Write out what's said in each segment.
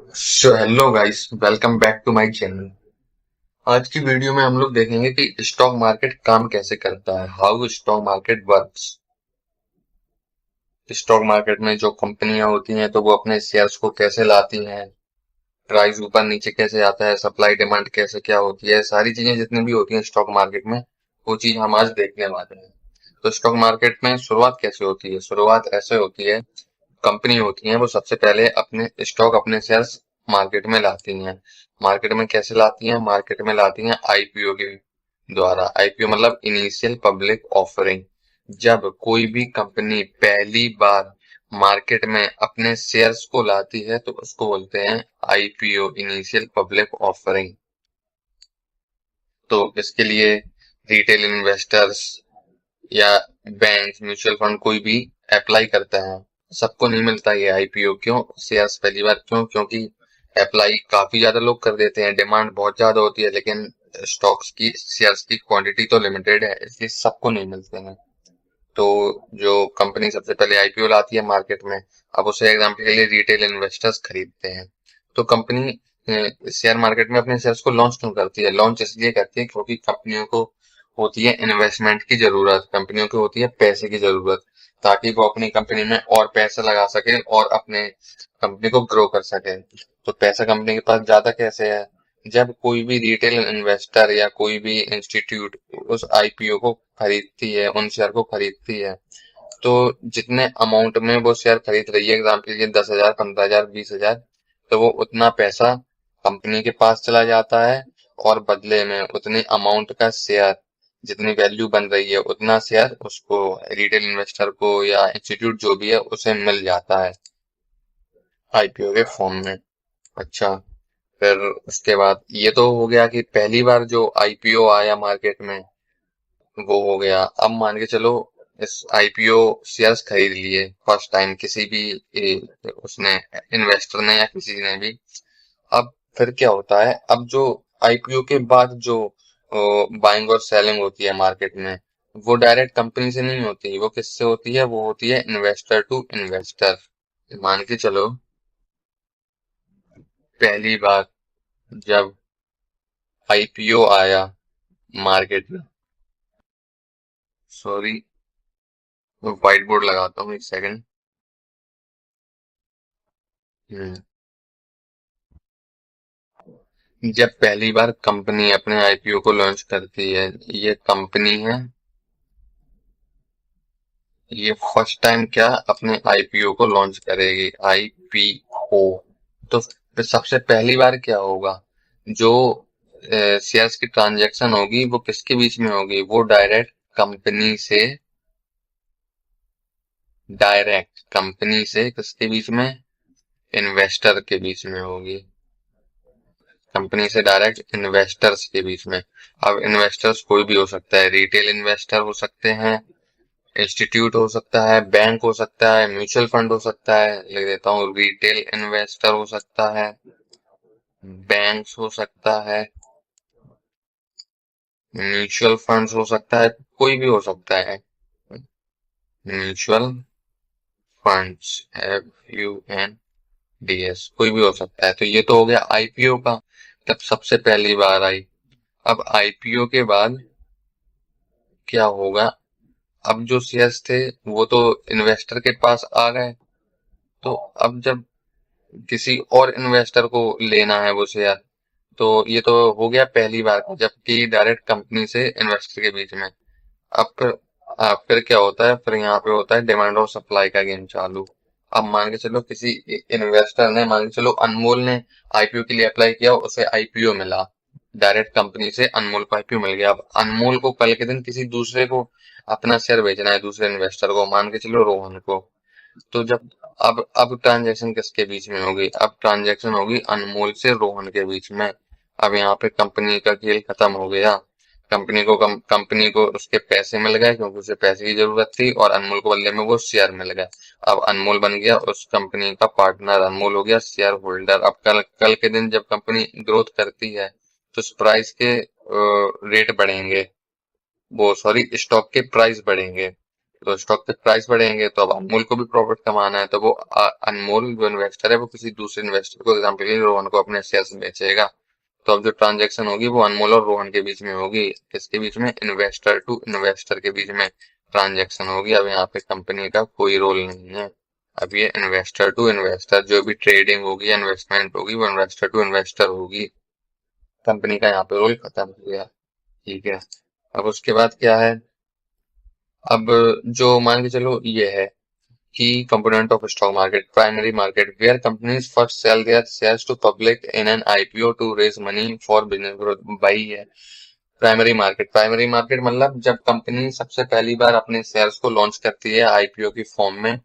So hello guys, welcome back to my channel. आज की video में हम लोग देखेंगे कि स्टॉक मार्केट काम कैसे करता है, how stock market works. Stock market में जो कंपनियां होती हैं तो वो अपने शेयर्स को कैसे लाती हैं, प्राइस ऊपर नीचे कैसे आता है, सप्लाई डिमांड कैसे क्या होती है, सारी चीजें जितनी भी होती हैं स्टॉक मार्केट में वो चीज हम आज देखने वाले हैं। तो स्टॉक मार्केट में शुरुआत कैसे होती है? शुरुआत ऐसे होती है, कंपनी होती हैं वो सबसे पहले अपने स्टॉक, अपने शेयर्स मार्केट में लाती हैं। मार्केट में कैसे लाती हैं? मार्केट में लाती हैं आईपीओ के द्वारा। आईपीओ मतलब इनिशियल पब्लिक ऑफरिंग। जब कोई भी कंपनी पहली बार मार्केट में अपने शेयर्स को लाती है तो उसको बोलते हैं आईपीओ, इनिशियल पब्लिक ऑफरिंग। तो इसके लिए रिटेल इन्वेस्टर्स या बैंक, म्यूचुअल फंड कोई भी अप्लाई करता है। सबको नहीं मिलता ये आईपीओ। क्यों? शेयर्स पहली बार क्यों? क्योंकि अप्लाई काफी ज्यादा लोग कर देते हैं, डिमांड बहुत ज्यादा होती है, लेकिन स्टॉक्स की, शेयर्स की क्वांटिटी तो लिमिटेड है, इसलिए सबको नहीं मिलते हैं। तो जो कंपनी सबसे पहले आईपीओ लाती है मार्केट में, अब उसे एग्जाम्पल के लिए रिटेल इन्वेस्टर्स खरीदते हैं। तो कंपनी शेयर मार्केट में अपने शेयर्स को लॉन्च क्यों करती है? लॉन्च इसलिए करती है क्योंकि कंपनियों को होती है इन्वेस्टमेंट की जरूरत, कंपनियों को होती है पैसे की जरूरत, ताकि वो अपनी कंपनी में और पैसा लगा सके और अपने कंपनी को ग्रो कर सके। तो पैसा कंपनी के पास ज्यादा कैसे है? जब कोई भी रिटेल इन्वेस्टर या कोई भी इंस्टीट्यूट उस आईपीओ को खरीदती है, उन शेयर को खरीदती है, तो जितने अमाउंट में वो शेयर खरीद रही है, एग्जाम्पल के लिए 10,000, 15,000, 20,000, तो वो उतना पैसा कंपनी के पास चला जाता है और बदले में उतनी अमाउंट का शेयर, जितनी वैल्यू बन रही है उतना शेयर उसको, रिटेल इन्वेस्टर को या इंस्टीट्यूट जो भी है उसे मिल जाता है आईपीओ के फॉर्म में। अच्छा, फिर उसके बाद ये तो हो गया कि पहली बार जो आईपीओ आया मार्केट में, वो हो गया। अब मान के चलो इस आईपीओ शेयर्स खरीद लिए फर्स्ट टाइम किसी भी उसने, इन्वेस्टर ने या किसी ने भी। अब फिर क्या होता है? अब जो आईपीओ के बाद जो बाइंग और सेलिंग होती है मार्केट में, वो डायरेक्ट कंपनी से नहीं होती, वो किससे होती है? वो होती है इन्वेस्टर टू इन्वेस्टर। मान के चलो पहली बार जब आईपीओ आया मार्केट में, सॉरी व्हाइट बोर्ड लगाता हूँ एक सेकंड। जब पहली बार कंपनी अपने आईपीओ को लॉन्च करती है, ये कंपनी है, ये फर्स्ट टाइम क्या अपने आईपीओ को लॉन्च करेगी, आईपीओ। तो फिर सबसे पहली बार क्या होगा? जो शेयर्स की ट्रांजैक्शन होगी वो किसके बीच में होगी? वो डायरेक्ट कंपनी से किसके बीच में? इन्वेस्टर के बीच में होगी। कंपनी से डायरेक्ट इन्वेस्टर्स के बीच में। अब इन्वेस्टर्स कोई भी हो सकता है, रिटेल इन्वेस्टर हो सकते हैं, इंस्टीट्यूट हो सकता है, बैंक हो सकता है, म्यूचुअल फंड हो सकता है। लिख देता हूँ, रिटेल इन्वेस्टर हो सकता है, बैंक हो सकता है, म्यूचुअल फंड्स हो सकता है, कोई भी हो सकता है। म्यूचुअल फंड्स, FUNDS, कोई भी हो सकता है। तो ये तो हो गया आईपीओ का, तब सबसे पहली बार आई। अब आईपीओ के बाद क्या होगा? अब जो शेयर्स थे वो तो इन्वेस्टर के पास आ गए, तो अब जब किसी और इन्वेस्टर को लेना है वो शेयर, तो ये तो हो गया पहली बार, जबकि डायरेक्ट कंपनी से इन्वेस्टर के बीच में। अब फिर फिर क्या होता है? फिर यहाँ पे होता है डिमांड और सप्लाई का गेम चालू। अब मान के चलो किसी इन्वेस्टर ने, मान के चलो अनमोल ने आईपीओ के लिए अप्लाई किया, उसे आईपीओ मिला, डायरेक्ट कंपनी से अनमोल को आईपीओ मिल गया। अब अनमोल को कल के दिन किसी दूसरे को अपना शेयर बेचना है, दूसरे इन्वेस्टर को, मान के चलो रोहन को। तो जब अब ट्रांजैक्शन किसके बीच में होगी? अब ट्रांजैक्शन होगी अनमोल से रोहन के बीच में। अब यहाँ पे कंपनी का खेल खत्म हो गया। कंपनी को उसके पैसे मिल गए क्योंकि उसे पैसे की जरूरत थी, और अनमोल को बदले में वो शेयर मिल गए। अब अनमोल बन गया उस कंपनी का पार्टनर, अनमोल हो गया शेयर होल्डर। अब कल कल के दिन जब कंपनी ग्रोथ करती है तो उस प्राइस के रेट बढ़ेंगे, वो सॉरी स्टॉक के प्राइस बढ़ेंगे। तो स्टॉक के प्राइस बढ़ेंगे तो अब अनमोल को भी प्रॉफिट कमाना है, तो वो अनमोल जो इन्वेस्टर है वो किसी दूसरे इन्वेस्टर को, एग्जाम्पल रोहन को अपने शेयर्स बेचेगा। तो अब जो ट्रांजेक्शन होगी वो अनमोल और रोहन के बीच में होगी, किसके बीच में, इन्वेस्टर टू इन्वेस्टर के बीच में ट्रांजेक्शन होगी। अब यहाँ पे कंपनी का कोई रोल नहीं है। अब ये इन्वेस्टर टू इन्वेस्टर जो भी ट्रेडिंग होगी, इन्वेस्टमेंट होगी, वो इन्वेस्टर टू इन्वेस्टर होगी। कंपनी का यहाँ पे रोल खत्म हो गया। ठीक है। अब उसके बाद क्या है, अब जो मान के चलो ये है कि component of stock market, primary market, where companies first sell their shares to public in an IPO to raise money for business growth, भाई है प्राइमरी मार्केट। प्राइमरी मार्केट मतलब जब कंपनी सबसे पहली बार अपने शेयर्स को लॉन्च करती है आईपीओ की फॉर्म में,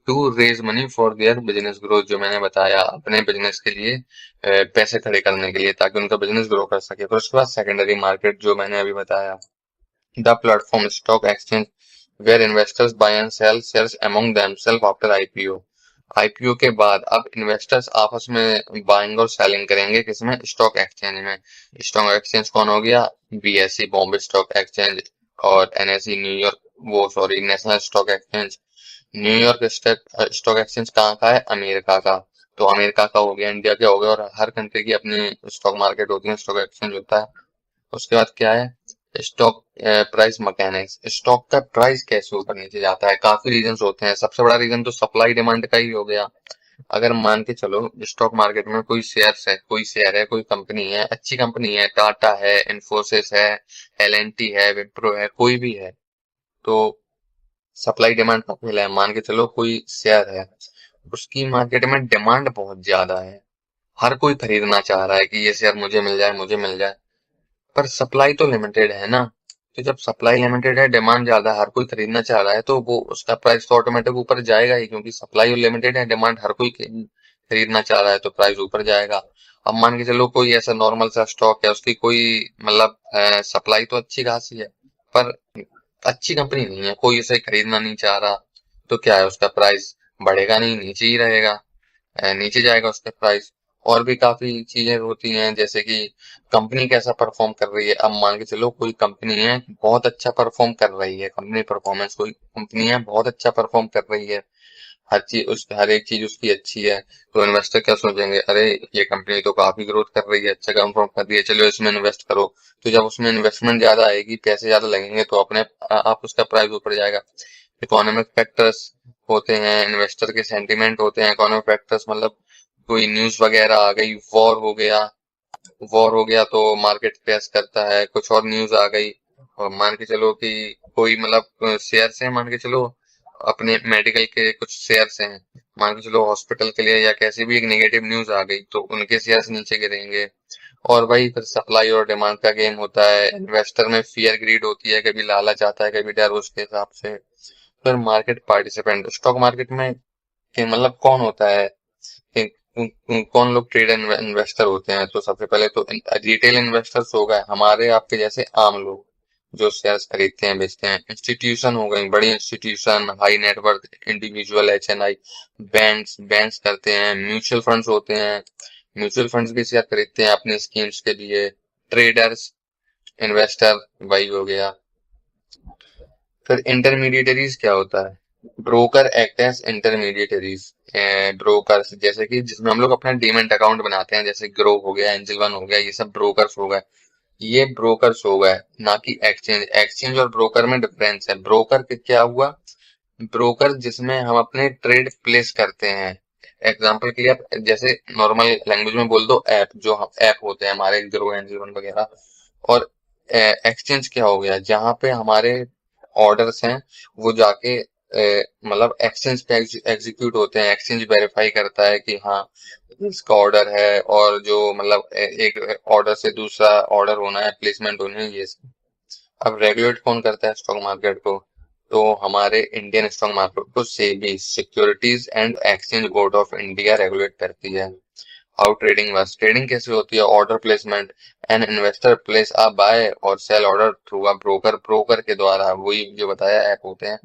to raise money for their business growth, जो मैंने बताया अपने बिजनेस के लिए पैसे खड़े करने के लिए, ताकि उनका बिजनेस ग्रो कर सके। फिर उसके बाद सेकेंडरी मार्केट जो मैंने अभी बताया, the platform stock exchange where investors buy and sell shares among themselves after IPO। IPO के बाद अब इन्वेस्टर्स आपस में बाइंग और सेलिंग करेंगे, किसमें, स्टॉक एक्सचेंज में। स्टॉक एक्सचेंज कौन हो गया, बीएसई बॉम्बे स्टॉक एक्सचेंज, और एनएसई न्यूयॉर्क, वो sorry national stock exchange. New York stock exchange कहाँ का है, अमेरिका का। तो अमेरिका का हो गया, इंडिया का हो गया, और हर कंट्री की अपनी स्टॉक मार्केट होती है, स्टॉक एक्सचेंज होता है। उसके बाद क्या है, स्टॉक प्राइस मैकेनिक्स। स्टॉक का प्राइस कैसे ऊपर नीचे जाता है, काफी रीजंस होते हैं। सबसे बड़ा रीजन तो सप्लाई डिमांड का ही हो गया। अगर मान के चलो स्टॉक मार्केट में कोई शेयर है, कोई कंपनी है, अच्छी कंपनी है, टाटा है, इन्फोसिस है, एलएनटी है, विप्रो है, कोई भी है, तो सप्लाई डिमांड का खेल है। मान के चलो कोई शेयर है, उसकी मार्केट में डिमांड बहुत ज्यादा है, हर कोई खरीदना चाह रहा है कि ये शेयर मुझे मिल जाए, मुझे मिल जाए, पर सप्लाई तो लिमिटेड है ना। तो जब सप्लाई लिमिटेड है, डिमांड ज्यादा है, हर कोई खरीदना चाह रहा है, तो वो उसका प्राइस तो ऑटोमेटिक ऊपर जाएगा ही, क्योंकि सप्लाई लिमिटेड है, डिमांड हर कोई खरीदना चाह रहा है, तो प्राइस ऊपर जाएगा। अब मान के चलो कोई ऐसा नॉर्मल सा स्टॉक है, उसकी कोई मतलब सप्लाई तो अच्छी खासी है, पर अच्छी कंपनी नहीं है, कोई उसे खरीदना नहीं चाह रहा, तो क्या है, उसका प्राइस बढ़ेगा नहीं, नीचे ही रहेगा, नीचे जाएगा उसका प्राइस। और भी काफी चीजें होती हैं, जैसे कि कंपनी कैसा परफॉर्म कर रही है। अब मान के चलो कोई कंपनी है बहुत अच्छा परफॉर्म कर रही है, कंपनी परफॉर्मेंस, कोई कंपनी है बहुत अच्छा परफॉर्म कर रही है, हर एक चीज उसकी अच्छी है, तो इन्वेस्टर क्या सोचेंगे, अरे ये कंपनी तो काफी ग्रोथ कर रही है, अच्छा परफॉर्म कर रही है, चलो इसमें इन्वेस्ट करो। तो जब उसमें इन्वेस्टमेंट ज्यादा आएगी, पैसे ज्यादा लगेंगे, तो अपने आप उसका प्राइस ऊपर जाएगा। इकोनॉमिक फैक्टर्स होते हैं, इन्वेस्टर के सेंटिमेंट होते हैं। इकोनॉमिक फैक्टर्स मतलब कोई न्यूज वगैरह आ गई, वॉर हो गया तो मार्केट क्रैश करता है, कुछ और न्यूज आ गई, और मान के चलो कि कोई मतलब शेयर्स हैं, मान के चलो अपने मेडिकल के कुछ शेयर्स हैं, मान के चलो हॉस्पिटल के लिए, या कैसी भी एक नेगेटिव न्यूज आ गई, तो उनके शेयर्स नीचे गिरेंगे। और भाई फिर सप्लाई और डिमांड का गेम होता है, इन्वेस्टर में फियर ग्रीड होती है, कभी लालच आता है, कभी डर, उसके हिसाब से। फिर मार्केट पार्टिसिपेंट, स्टॉक मार्केट में कि मतलब कौन होता है, कौन लोग ट्रेड इन्वेस्टर होते हैं। तो सबसे पहले तो रिटेल इन्वेस्टर्स हो गए, हमारे आपके जैसे आम लोग जो शेयर्स खरीदते हैं बेचते हैं। इंस्टीट्यूशन हो गई, बड़ी institution, high net worth individual, HNI, banks करते हैं। म्यूचुअल फंड्स होते हैं, म्यूचुअल फंड्स भी शेयर खरीदते हैं अपनी स्कीम्स के लिए। ट्रेडर्स, इन्वेस्टर, वही हो गया। फिर इंटरमीडिएटरीज क्या होता है, broker act as intermediaries. Brokers जैसे कि जिसमें हम लोग अपना डीमेंट अकाउंट बनाते हैं, जैसे ग्रो हो गया, एंजल वन हो गया, ये सब ब्रोकर्स हो गए। ये ब्रोकर्स हो गए, ना कि एक्सचेंज। एक्सचेंज और ब्रोकर में डिफरेंस है। ब्रोकर के क्या हुआ, ब्रोकर जिसमें हम अपने ट्रेड प्लेस करते हैं। एग्जाम्पल के लिए आप जैसे नॉर्मल लैंग्वेज में बोल दो, ऐप, जो ऐप होते हैं हमारे ग्रो, एंजल वन वगैरह। और एक्सचेंज क्या हो गया, जहां पे हमारे ऑर्डर्स हैं, वो जाके मतलब एक्सचेंज पे एग्जीक्यूट होते हैं। एक्सचेंज वेरीफाई करता है कि हाँ इसका ऑर्डर है, और जो मतलब एक ऑर्डर से दूसरा ऑर्डर होना है, प्लेसमेंट होनी है, ये सब। अब रेगुलेट कौन करता है स्टॉक मार्केट को, तो हमारे इंडियन स्टॉक मार्केट को SEBI, securities and exchange board of India regulate करती है। हाउ ट्रेडिंग वर्क्स, ट्रेडिंग कैसे होती है, order placement. An investor place a buy और sell order through a broker, broker के द्वारा, वही जो बताया ऐप होते हैं,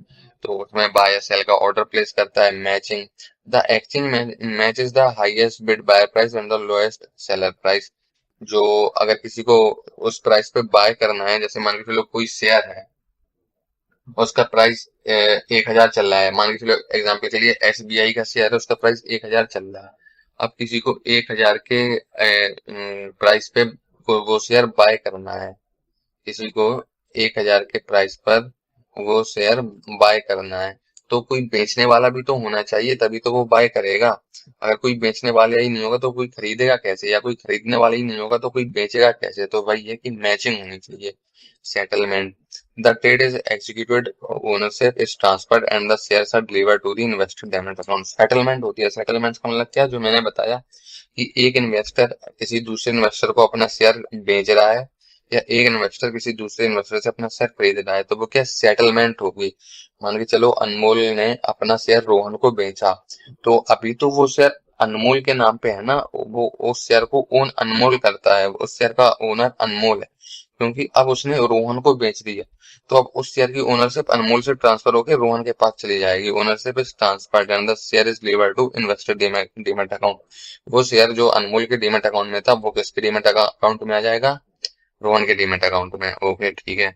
तो उसमें बाय या सेल का ऑर्डर प्लेस करता है। Matching, the exchange matches the highest bid buy price and the lowest seller price. जो अगर किसी को उस प्राइस पे बाय करना है, जैसे मान के चलो कोई शेयर है, और उसका प्राइस 1,000 चल रहा है, मान के चलो एग्जाम्पल के लिए SBI का शेयर है, उसका प्राइस 1,000 चल रहा है। अब किसी को 1,000 के प्राइस पे वो शेयर बाय करना है, किसी को 1,000 के प्राइस पर वो शेयर बाय करना है, तो कोई बेचने वाला भी तो होना चाहिए, तभी तो वो बाय करेगा। अगर कोई बेचने वाला ही नहीं होगा तो कोई खरीदेगा कैसे, या कोई खरीदने वाला ही नहीं होगा तो कोई बेचेगा कैसे। तो वही है कि मैचिंग होनी चाहिए। Settlement, the trade is executed, ownership is transferred and the shares are delivered to the investor demat account. Settlement होती है, सेटलमेंट का मतलब क्या, जो मैंने बताया कि एक इन्वेस्टर किसी दूसरे इन्वेस्टर को अपना शेयर बेच रहा है, या एक इन्वेस्टर किसी दूसरे इन्वेस्टर से अपना शेयर खरीद रहा है, तो वो क्या सेटलमेंट होगी। मान के चलो अनमोल ने अपना शेयर रोहन को बेचा, तो अभी तो वो शेयर अनमोल के नाम पे है ना, वो उस शेयर को ओन अनमोल करता है, उस शेयर का ओनर अनमोल है, क्योंकि अब उसने रोहन को बेच दिया। तो अब उस शेयर की ओनरशिप अनमोल से ट्रांसफर होकर रोहन के पास चली जाएगी। Ownership is transferred and the share is delivered to investor demat account. वो शेयर जो अनमोल के डीमैट अकाउंट में था, वो किसके डीमैट अकाउंट में आ जाएगा, रोहन के डीमैट अकाउंट में। ओके ठीक है।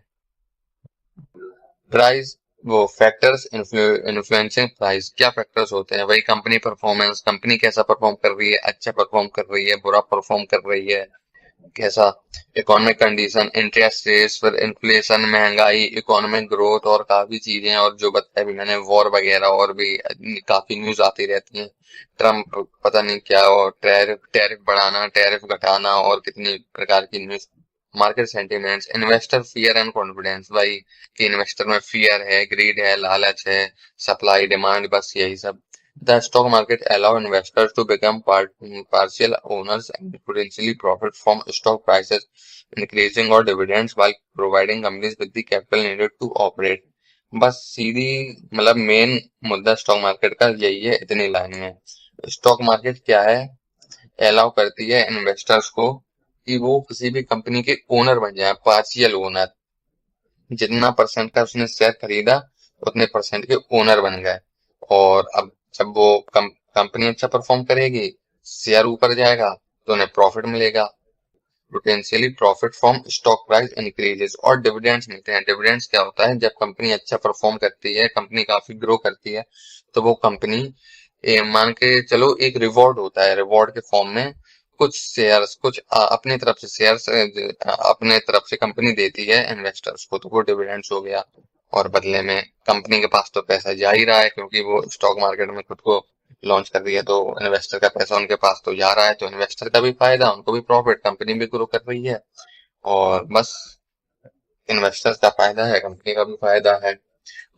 प्राइस, वो फैक्टर्स इन्फ्लुएंसिंग प्राइस, क्या फैक्टर्स होते हैं, वही कंपनी परफॉर्मेंस, कंपनी कैसा परफॉर्म कर रही है, अच्छा परफॉर्म कर रही है, बुरा परफॉर्म कर रही है, कैसा। इकोनॉमिक कंडीशन, इंटरेस्ट रेट्स, फिर इन्फ्लेशन, महंगाई, इकोनॉमिक ग्रोथ, और काफी चीजें, और जो बताया भी मैंने वॉर वगैरह, और भी काफी न्यूज आती रहती हैं। ट्रम्प पता नहीं क्या, और टैरिफ टैरिफ बढ़ाना, टैरिफ घटाना, और कितनी प्रकार की news. Market sentiments, investor fear and confidence, भाई कि इन्वेस्टर में फियर है, ग्रीड है, लालच है, सप्लाई डिमांड, बस यही सब। The stock market allow investors to become partial owners and potentially profit from stock prices increasing or dividends while providing companies with the capital needed to operate। बस सीधी मतलब main मुद्दा stock market का यही है, इतनी लाइन में। Stock market क्या है, अलाउ करती है इन्वेस्टर्स को कि वो किसी भी कंपनी के ओनर बन जाए, पार्शियल ओनर। जितना परसेंट का उसने शेयर खरीदा, उतने परसेंट के ओनर बन गए। और अब जब वो कंपनी अच्छा परफॉर्म करेगी, शेयर ऊपर जाएगा, तो उन्हें प्रॉफिट मिलेगा। Potentially profit from stock price increases, और डिविडेंड्स मिलते हैं। डिविडेंड्स क्या होता है, जब कंपनी अच्छा परफॉर्म करती है, कंपनी काफी ग्रो करती है, तो वो कंपनी मान के चलो एक रिवॉर्ड होता है, रिवॉर्ड के फॉर्म में कुछ शेयर्स, कुछ अपनी तरफ से शेयर्स अपने तरफ से कंपनी देती है इन्वेस्टर्स को, तो वो डिविडेंड्स हो गया। और बदले में कंपनी के पास तो पैसा जा ही रहा है, क्योंकि वो स्टॉक मार्केट में खुद को लॉन्च कर रही है, तो इन्वेस्टर का पैसा उनके पास तो जा रहा है, तो इन्वेस्टर का भी फायदा, उनको भी प्रॉफिट, कंपनी भी ग्रो कर रही है। और बस इन्वेस्टर्स का फायदा है, कंपनी का भी फायदा है।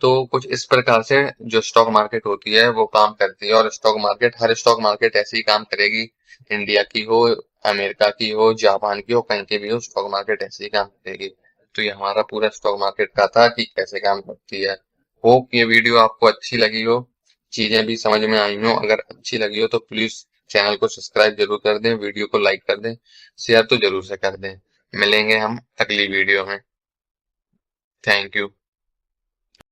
तो कुछ इस प्रकार से जो स्टॉक मार्केट होती है वो काम करती है। और स्टॉक मार्केट, हर स्टॉक मार्केट ऐसे ही काम करेगी, इंडिया की हो, अमेरिका की हो, जापान की हो, कहीं की भी हो, स्टॉक मार्केट ऐसे ही काम करेगी। तो ये हमारा पूरा स्टॉक मार्केट का था कि कैसे काम करती है। होप ये वीडियो आपको अच्छी लगी हो, चीजें भी समझ में आई हो। अगर अच्छी लगी हो तो प्लीज चैनल को सब्सक्राइब जरूर कर दें, वीडियो को लाइक कर दें, शेयर तो जरूर से कर दें। मिलेंगे हम अगली वीडियो में। Thank you.